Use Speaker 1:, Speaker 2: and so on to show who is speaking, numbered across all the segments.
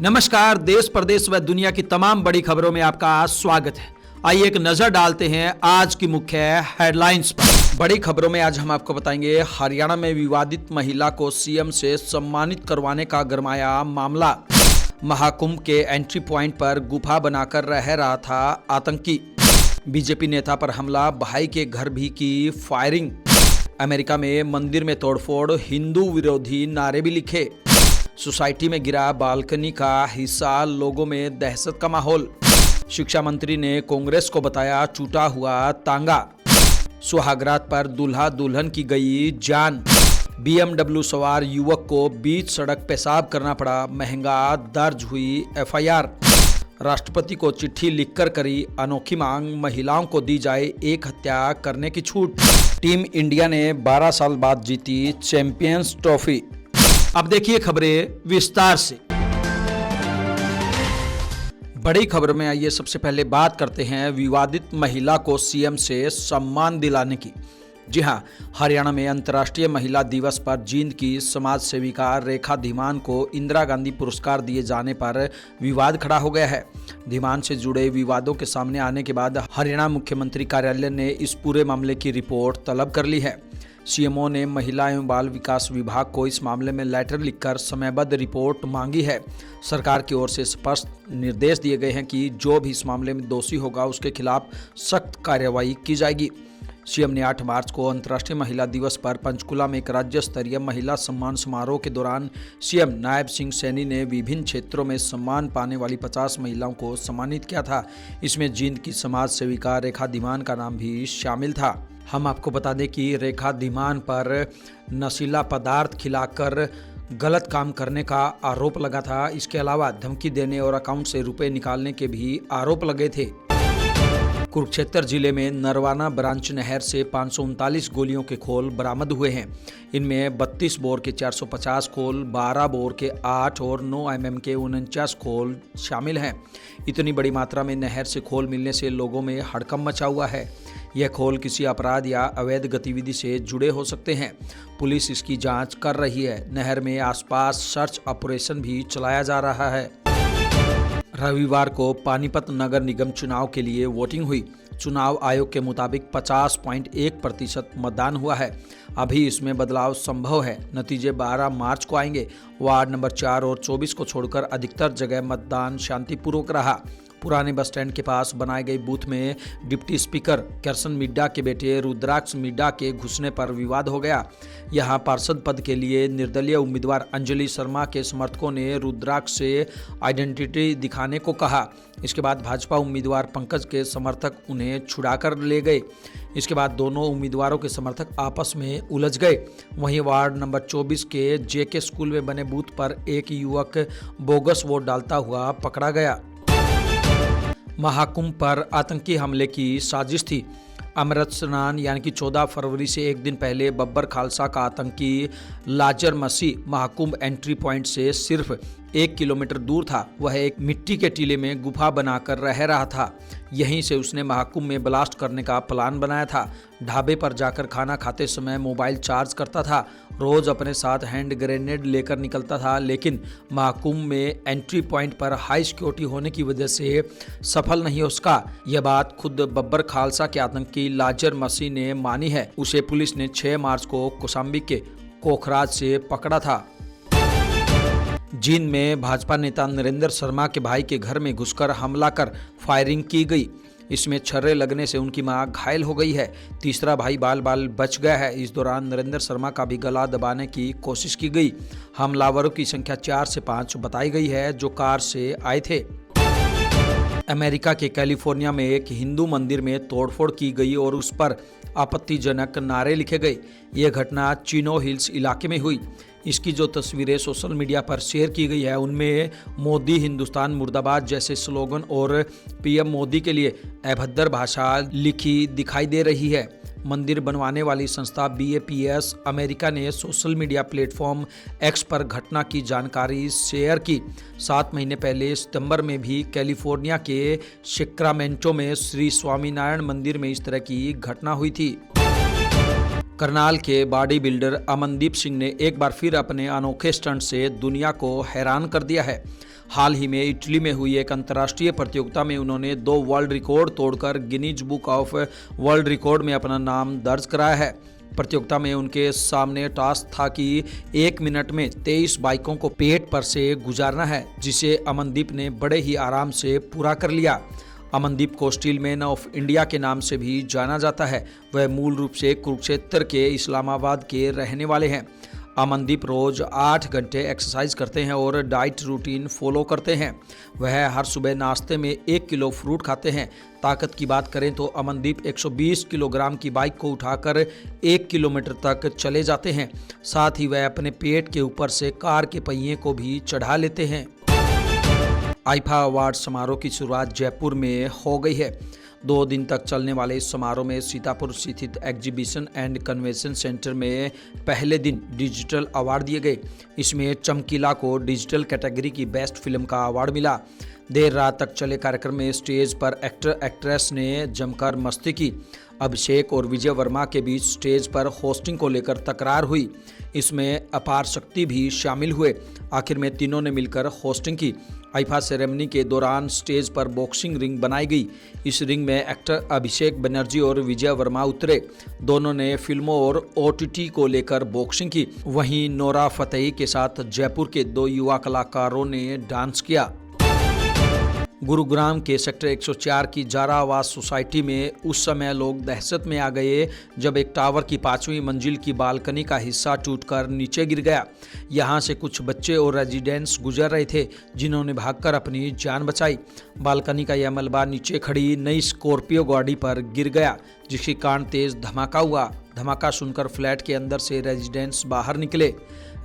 Speaker 1: नमस्कार। देश प्रदेश व दुनिया की तमाम बड़ी खबरों में आपका स्वागत है। आइए एक नजर डालते हैं आज की मुख्य हेडलाइंस पर। बड़ी खबरों में आज हम आपको बताएंगे, हरियाणा में विवादित महिला को सीएम से सम्मानित करवाने का गरमाया मामला। महाकुंभ के एंट्री पॉइंट पर गुफा बनाकर रह रहा था आतंकी। बीजेपी नेता पर हमला, भाई के घर भी की फायरिंग। अमेरिका में मंदिर में तोड़फोड़, हिंदू विरोधी नारे भी लिखे। सोसाइटी में गिरा बालकनी का हिस्सा, लोगों में दहशत का माहौल। शिक्षा मंत्री ने कांग्रेस को बताया टूटा हुआ तांगा। सुहागरात पर दूल्हा दुल्हन की गई जान। BMW सवार युवक को बीच सड़क पेशाब करना पड़ा, महंगा दर्ज हुई FIR। राष्ट्रपति को चिट्ठी लिखकर करी अनोखी मांग, महिलाओं को दी जाए एक हत्या करने की छूट। टीम इंडिया ने 12 साल बाद जीती चैंपियंस ट्रॉफी। अब देखिए खबरें विस्तार से। बड़ी खबर में आइए सबसे पहले बात करते हैं विवादित महिला को सीएम से सम्मान दिलाने की। जी हां, हरियाणा में अंतर्राष्ट्रीय महिला दिवस पर जींद की समाज सेविका रेखा धीमान को इंदिरा गांधी पुरस्कार दिए जाने पर विवाद खड़ा हो गया है। धीमान से जुड़े विवादों के सामने आने के बाद हरियाणा मुख्यमंत्री कार्यालय ने इस पूरे मामले की रिपोर्ट तलब कर ली है। सीएमओ ने महिला एवं बाल विकास विभाग को इस मामले में लेटर लिखकर समयबद्ध रिपोर्ट मांगी है। सरकार की ओर से स्पष्ट निर्देश दिए गए हैं कि जो भी इस मामले में दोषी होगा उसके खिलाफ सख्त कार्रवाई की जाएगी। सीएम ने 8 मार्च को अंतर्राष्ट्रीय महिला दिवस पर पंचकुला में एक राज्य स्तरीय महिला सम्मान समारोह के दौरान सीएम नायब सिंह सैनी ने विभिन्न क्षेत्रों में सम्मान पाने वाली 50 महिलाओं को सम्मानित किया था। इसमें जींद की समाज सेविका रेखा धीमान का नाम भी शामिल था। हम आपको बता दें कि रेखा धीमान पर नशीला पदार्थ खिलाकर गलत काम करने का आरोप लगा था। इसके अलावा धमकी देने और अकाउंट से रुपए निकालने के भी आरोप लगे थे। कुरुक्षेत्र जिले में नरवाना ब्रांच नहर से 539 गोलियों के खोल बरामद हुए हैं। इनमें 32 बोर के 450 खोल, 12 बोर के 8 और 9 mm के 49 खोल शामिल हैं। इतनी बड़ी मात्रा में नहर से खोल मिलने से लोगों में हड़कंप मचा हुआ है। यह खोल किसी अपराध या अवैध गतिविधि से जुड़े हो सकते हैं। पुलिस इसकी जांच कर रही है। नहर में आसपास सर्च ऑपरेशन भी चलाया जा रहा है। रविवार को पानीपत नगर निगम चुनाव के लिए वोटिंग हुई। चुनाव आयोग के मुताबिक 50.1% मतदान हुआ है। अभी इसमें बदलाव संभव है। नतीजे 12 मार्च को आएंगे। वार्ड नंबर 4 और 24 को छोड़कर अधिकतर जगह मतदान शांतिपूर्वक रहा। पुराने बस स्टैंड के पास बनाए गए बूथ में डिप्टी स्पीकर करसन मिड्डा के बेटे रुद्राक्ष मिड्डा के घुसने पर विवाद हो गया। यहां पार्षद पद के लिए निर्दलीय उम्मीदवार अंजलि शर्मा के समर्थकों ने रुद्राक्ष से आइडेंटिटी दिखाने को कहा। इसके बाद भाजपा उम्मीदवार पंकज के समर्थक उन्हें छुड़ाकर ले गए। इसके बाद दोनों उम्मीदवारों के समर्थक आपस में उलझ गए। वहीं वार्ड नंबर 24 के JK स्कूल में बने बूथ पर एक युवक बोगस वोट डालता हुआ पकड़ा गया। महाकुंभ पर आतंकी हमले की साजिश थी। अमृत स्नान यानी कि 14 फरवरी से एक दिन पहले बब्बर खालसा का आतंकी लाजर मसीह महाकुंभ एंट्री पॉइंट से सिर्फ 1 किलोमीटर दूर था। वह एक मिट्टी के टीले में गुफा बनाकर रह रहा था। यहीं से उसने महाकुंभ में ब्लास्ट करने का प्लान बनाया था। ढाबे पर जाकर खाना खाते समय मोबाइल चार्ज करता था। रोज अपने साथ हैंड ग्रेनेड लेकर निकलता था, लेकिन महाकुंभ में एंट्री पॉइंट पर हाई सिक्योरिटी होने की वजह से सफल नहीं हो सका। यह बात खुद बब्बर खालसा के आतंकी लाजर मसीह ने मानी है। उसे पुलिस ने 6 मार्च को कौशाम्बी के कोखराज से पकड़ा था। जींद में भाजपा नेता नरेंद्र शर्मा के भाई के घर में घुसकर हमला कर फायरिंग की गई। इसमें छर्रे लगने से उनकी मां घायल हो गई है। तीसरा भाई बाल बच गया है। इस दौरान नरेंद्र शर्मा का भी गला दबाने की कोशिश की गई। हमलावरों की संख्या 4 से 5 बताई गई है, जो कार से आए थे। अमेरिका के कैलिफोर्निया में एक हिंदू मंदिर में तोड़फोड़ की गई और उस पर आपत्तिजनक नारे लिखे गए। यह घटना चिनो हिल्स इलाके में हुई। इसकी जो तस्वीरें सोशल मीडिया पर शेयर की गई है, उनमें मोदी हिंदुस्तान मुर्दाबाद जैसे स्लोगन और PM मोदी के लिए अभद्र भाषा लिखी दिखाई दे रही है। मंदिर बनवाने वाली संस्था BAPS अमेरिका ने सोशल मीडिया प्लेटफॉर्म X पर घटना की जानकारी शेयर की। 7 महीने पहले सितंबर में भी कैलिफोर्निया के सेक्रामेंटो में श्री स्वामीनारायण मंदिर में इस तरह की घटना हुई थी। करनाल के बॉडी बिल्डर अमनदीप सिंह ने एक बार फिर अपने अनोखे स्टंट से दुनिया को हैरान कर दिया है। हाल ही में इटली में हुई एक अंतर्राष्ट्रीय प्रतियोगिता में उन्होंने 2 वर्ल्ड रिकॉर्ड तोड़कर Guinness book of world record में अपना नाम दर्ज कराया है। प्रतियोगिता में उनके सामने टास्क था कि 1 मिनट में 23 बाइकों को पेट पर से गुजारना है, जिसे अमनदीप ने बड़े ही आराम से पूरा कर लिया। अमनदीप को स्टील मैन ऑफ इंडिया के नाम से भी जाना जाता है। वह मूल रूप से कुरुक्षेत्र के इस्लामाबाद के रहने वाले हैं। अमनदीप रोज 8 घंटे एक्सरसाइज करते हैं और डाइट रूटीन फॉलो करते हैं। वह हर सुबह नाश्ते में 1 किलो फ्रूट खाते हैं। ताकत की बात करें तो अमनदीप 120 किलोग्राम की बाइक को उठाकर 1 किलोमीटर तक चले जाते हैं। साथ ही वह अपने पेट के ऊपर से कार के पहिए को भी चढ़ा लेते हैं। आईफा अवार्ड समारोह की शुरुआत जयपुर में हो गई है। 2 दिन तक चलने वाले इस समारोह में सीतापुर स्थित एग्जीबिशन एंड कन्वेंशन सेंटर में पहले दिन डिजिटल अवार्ड दिए गए। इसमें चमकीला को डिजिटल कैटेगरी की बेस्ट फिल्म का अवार्ड मिला। देर रात तक चले कार्यक्रम में स्टेज पर एक्टर एक्ट्रेस ने जमकर मस्ती की। अभिषेक और विजय वर्मा के बीच स्टेज पर होस्टिंग को लेकर तकरार हुई। इसमें अपार शक्ति भी शामिल हुए। आखिर में तीनों ने मिलकर होस्टिंग की। आईफा सेरेमनी के दौरान स्टेज पर बॉक्सिंग रिंग बनाई गई। इस रिंग में एक्टर अभिषेक बनर्जी और विजय वर्मा उतरे। दोनों ने फिल्मों और OTT को लेकर बॉक्सिंग की। वहीं नोरा फतेही के साथ जयपुर के 2 युवा कलाकारों ने डांस किया। गुरुग्राम के सेक्टर 104 की जारा आवास सोसाइटी में उस समय लोग दहशत में आ गए जब एक टावर की 5वीं मंजिल की बालकनी का हिस्सा टूटकर नीचे गिर गया। यहां से कुछ बच्चे और रेजिडेंट्स गुजर रहे थे, जिन्होंने भागकर अपनी जान बचाई। बालकनी का यह मलबा नीचे खड़ी नई स्कॉर्पियो गाड़ी पर गिर गया, जिसके कारण तेज धमाका हुआ। धमाका सुनकर फ्लैट के अंदर से रेजिडेंट्स बाहर निकले।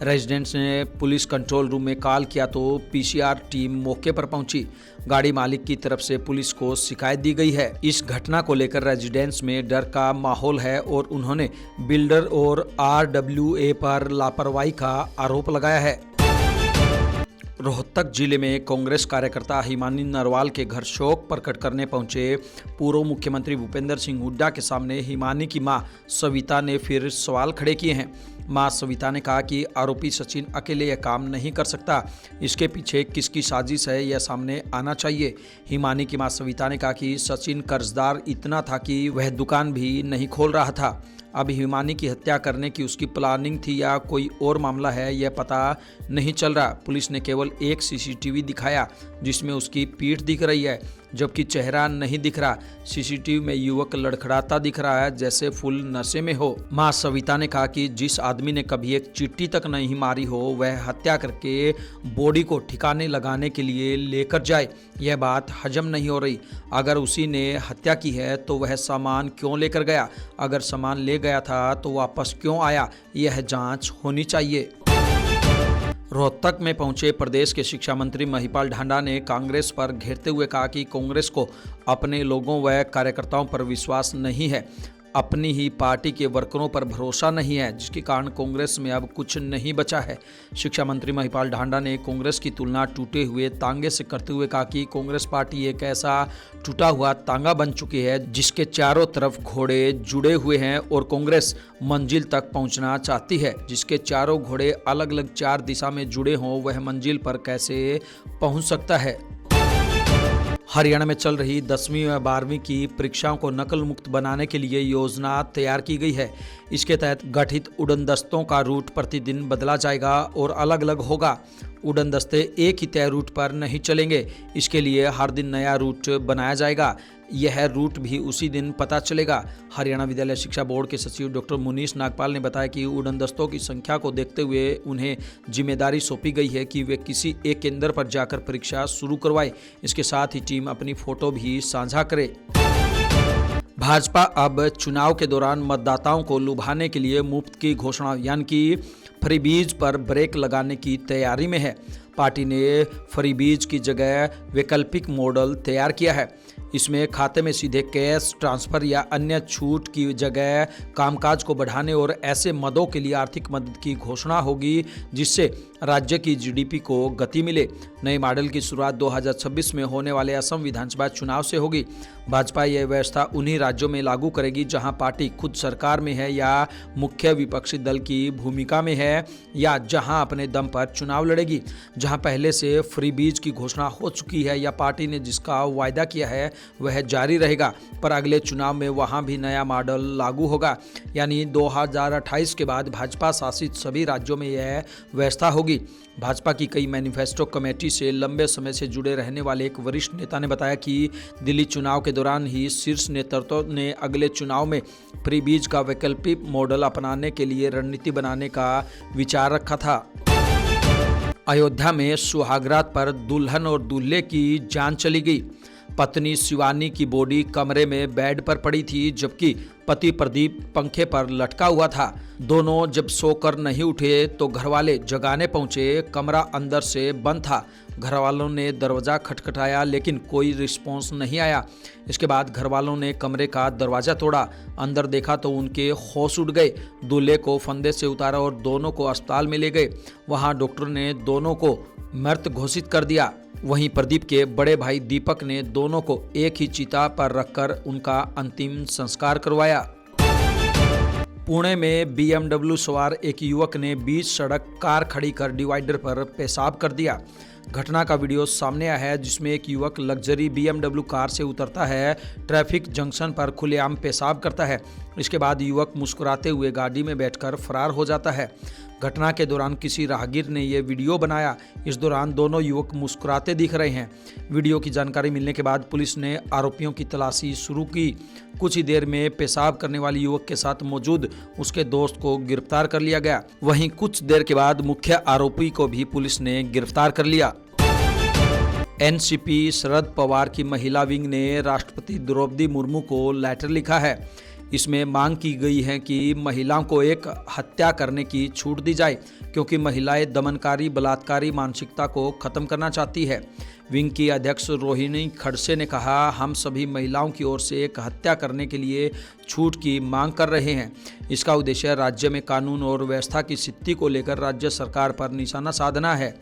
Speaker 1: रेजिडेंट्स ने पुलिस कंट्रोल रूम में कॉल किया तो PCR टीम मौके पर पहुंची। गाड़ी मालिक की तरफ से पुलिस को शिकायत दी गई है। इस घटना को लेकर रेजिडेंट्स में डर का माहौल है और उन्होंने बिल्डर और RWA पर लापरवाही का आरोप लगाया है। रोहतक जिले में कांग्रेस कार्यकर्ता हिमानी नरवाल के घर शोक प्रकट करने पहुंचे पूर्व मुख्यमंत्री भूपेंद्र सिंह हुड्डा के सामने हिमानी की मां सविता ने फिर सवाल खड़े किए हैं। मां सविता ने कहा कि आरोपी सचिन अकेले यह काम नहीं कर सकता, इसके पीछे किसकी साजिश है यह सामने आना चाहिए। हिमानी की मां सविता ने कहा कि सचिन कर्जदार इतना था कि वह दुकान भी नहीं खोल रहा था। अब हिमानी की हत्या करने की उसकी प्लानिंग थी या कोई और मामला है, यह पता नहीं चल रहा। पुलिस ने केवल एक CCTV दिखाया जिसमें उसकी पीठ दिख रही है, जबकि चेहरा नहीं दिख रहा। CCTV में युवक लड़खड़ाता दिख रहा है जैसे फुल नशे में हो। मां सविता ने कहा कि जिस आदमी ने कभी एक चींटी तक नहीं मारी हो वह हत्या करके बॉडी को ठिकाने लगाने के लिए लेकर जाए, यह बात हजम नहीं हो रही। अगर उसी ने हत्या की है तो वह सामान क्यों लेकर गया? अगर सामान ले गया था तो वापस क्यों आया? यह जांच होनी चाहिए। रोहतक में पहुंचे प्रदेश के शिक्षा मंत्री महिपाल ढांडा ने कांग्रेस पर घेरते हुए कहा कि कांग्रेस को अपने लोगों व कार्यकर्ताओं पर विश्वास नहीं है, अपनी ही पार्टी के वर्करों पर भरोसा नहीं है, जिसके कारण कांग्रेस में अब कुछ नहीं बचा है। शिक्षा मंत्री महिपाल ढांडा ने कांग्रेस की तुलना टूटे हुए तांगे से करते हुए कहा कि कांग्रेस पार्टी एक ऐसा टूटा हुआ तांगा बन चुकी है जिसके चारों तरफ घोड़े जुड़े हुए हैं और कांग्रेस मंजिल तक पहुंचना चाहती है। जिसके चारों घोड़े अलग अलग 4 दिशा में जुड़े हों वह मंजिल पर कैसे पहुंच सकता है। हरियाणा में चल रही 10वीं व 12वीं की परीक्षाओं को नकल मुक्त बनाने के लिए योजना तैयार की गई है। इसके तहत गठित उड़न दस्तों का रूट प्रतिदिन बदला जाएगा और अलग अलग होगा। उड़न दस्ते एक ही तय रूट पर नहीं चलेंगे, इसके लिए हर दिन नया रूट बनाया जाएगा। यह रूट भी उसी दिन पता चलेगा। हरियाणा विद्यालय शिक्षा बोर्ड के सचिव डॉक्टर मुनीश नागपाल ने बताया कि उड़न दस्तों की संख्या को देखते हुए उन्हें जिम्मेदारी सौंपी गई है कि वे किसी एक केंद्र पर जाकर परीक्षा शुरू करवाएं। इसके साथ ही टीम अपनी फोटो भी साझा करे। भाजपा अब चुनाव के दौरान मतदाताओं को लुभाने के लिए मुफ्त की घोषणा यानी कि फ्रीबीज पर ब्रेक लगाने की तैयारी में है। पार्टी ने फ्रीबीज की जगह वैकल्पिक मॉडल तैयार किया है। इसमें खाते में सीधे कैश ट्रांसफर या अन्य छूट की जगह कामकाज को बढ़ाने और ऐसे मदों के लिए आर्थिक मदद की घोषणा होगी जिससे राज्य की जीडीपी को गति मिले। नए मॉडल की शुरुआत 2026 में होने वाले असम विधानसभा चुनाव से होगी। भाजपा यह व्यवस्था उन्हीं राज्यों में लागू करेगी जहां पार्टी खुद सरकार में है या मुख्य विपक्षी दल की भूमिका में है या जहां अपने दम पर चुनाव लड़ेगी। जहां पहले से फ्री बीज की घोषणा हो चुकी है या पार्टी ने जिसका वायदा किया है वह जारी रहेगा, पर अगले चुनाव में वहां भी नया मॉडल लागू होगा। यानी 2028 के बाद भाजपा शासित सभी राज्यों में यह व्यवस्था होगी। भाजपा की कई मैनिफेस्टो कमेटी से लंबे समय से जुड़े रहने वाले एक वरिष्ठ नेता ने बताया कि दिल्ली चुनाव के दौरान ही शीर्ष नेतृत्व ने अगले चुनाव में फ्री बीज का वैकल्पिक मॉडल अपनाने के लिए रणनीति बनाने का विचार रखा था। अयोध्या में सुहागरात पर दुल्हन और दूल्हे की जान चली गई। पत्नी शिवानी की बॉडी कमरे में बेड पर पड़ी थी, जबकि पति प्रदीप पंखे पर लटका हुआ था। दोनों जब सोकर नहीं उठे तो घरवाले जगाने पहुंचे। कमरा अंदर से बंद था। घरवालों ने दरवाज़ा खटखटाया लेकिन कोई रिस्पॉन्स नहीं आया। इसके बाद घरवालों ने कमरे का दरवाज़ा तोड़ा। अंदर देखा तो उनके होश उड़ गए। दूल्हे को फंदे से उतारा और दोनों को अस्पताल में ले गए। वहां डॉक्टर ने दोनों को मृत घोषित कर दिया। वहीं प्रदीप के बड़े भाई दीपक ने दोनों को एक ही चिता पर रखकर उनका अंतिम संस्कार करवाया। पुणे में BMW सवार एक युवक ने बीच सड़क कार खड़ी कर डिवाइडर पर पेशाब कर दिया। घटना का वीडियो सामने आया है जिसमें एक युवक लग्जरी BMW कार से उतरता है, ट्रैफिक जंक्शन पर खुलेआम पेशाब करता है। इसके बाद युवक मुस्कुराते हुए गाड़ी में बैठकर फरार हो जाता है। घटना के दौरान किसी राहगीर ने यह वीडियो बनाया। इस दौरान दोनों युवक मुस्कुराते दिख रहे हैं। वीडियो की जानकारी मिलने के बाद पुलिस ने आरोपियों की तलाशी शुरू की। कुछ ही देर में पेशाब करने वाले युवक के साथ मौजूद उसके दोस्त को गिरफ्तार कर लिया गया। वहीं कुछ देर के बाद मुख्य आरोपी को भी पुलिस ने गिरफ्तार कर लिया। एनसीपी शरद पवार की महिला विंग ने राष्ट्रपति द्रौपदी मुर्मू को लेटर लिखा है। इसमें मांग की गई है कि महिलाओं को एक हत्या करने की छूट दी जाए, क्योंकि महिलाएं दमनकारी बलात्कारी मानसिकता को खत्म करना चाहती है। विंग की अध्यक्ष रोहिणी खड़से ने कहा, हम सभी महिलाओं की ओर से एक हत्या करने के लिए छूट की मांग कर रहे हैं। इसका उद्देश्य राज्य में कानून और व्यवस्था की स्थिति को लेकर राज्य सरकार पर निशाना साधना है।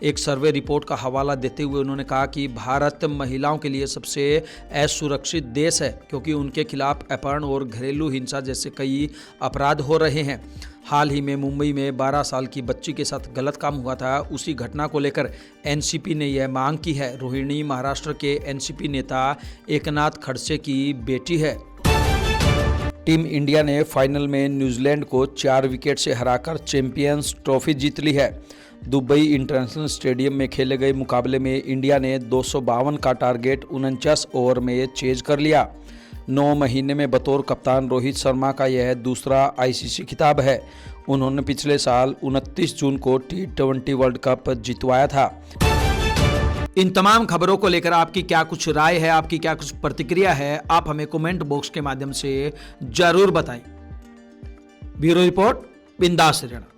Speaker 1: एक सर्वे रिपोर्ट का हवाला देते हुए उन्होंने कहा कि भारत महिलाओं के लिए सबसे असुरक्षित देश है, क्योंकि उनके खिलाफ अपहरण और घरेलू हिंसा जैसे कई अपराध हो रहे हैं। हाल ही में मुंबई में 12 साल की बच्ची के साथ गलत काम हुआ था। उसी घटना को लेकर एनसीपी ने यह मांग की है। रोहिणी महाराष्ट्र के एनसीपी नेता एकनाथ खड़से की बेटी है। टीम इंडिया ने फाइनल में न्यूजीलैंड को 4 विकेट से हराकर चैंपियंस ट्रॉफी जीत ली है। दुबई इंटरनेशनल स्टेडियम में खेले गए मुकाबले में इंडिया ने 252 का टारगेट 49 ओवर में चेज कर लिया। 9 महीने में बतौर कप्तान रोहित शर्मा का यह दूसरा आईसीसी खिताब है। उन्होंने पिछले साल 29 जून को T20 वर्ल्ड कप जितवाया था। इन तमाम खबरों को लेकर आपकी क्या कुछ राय है, आपकी क्या कुछ प्रतिक्रिया है, आप हमें कमेंट बॉक्स के माध्यम से जरूर बताएं। ब्यूरो रिपोर्ट, बिंदास हरियाणा।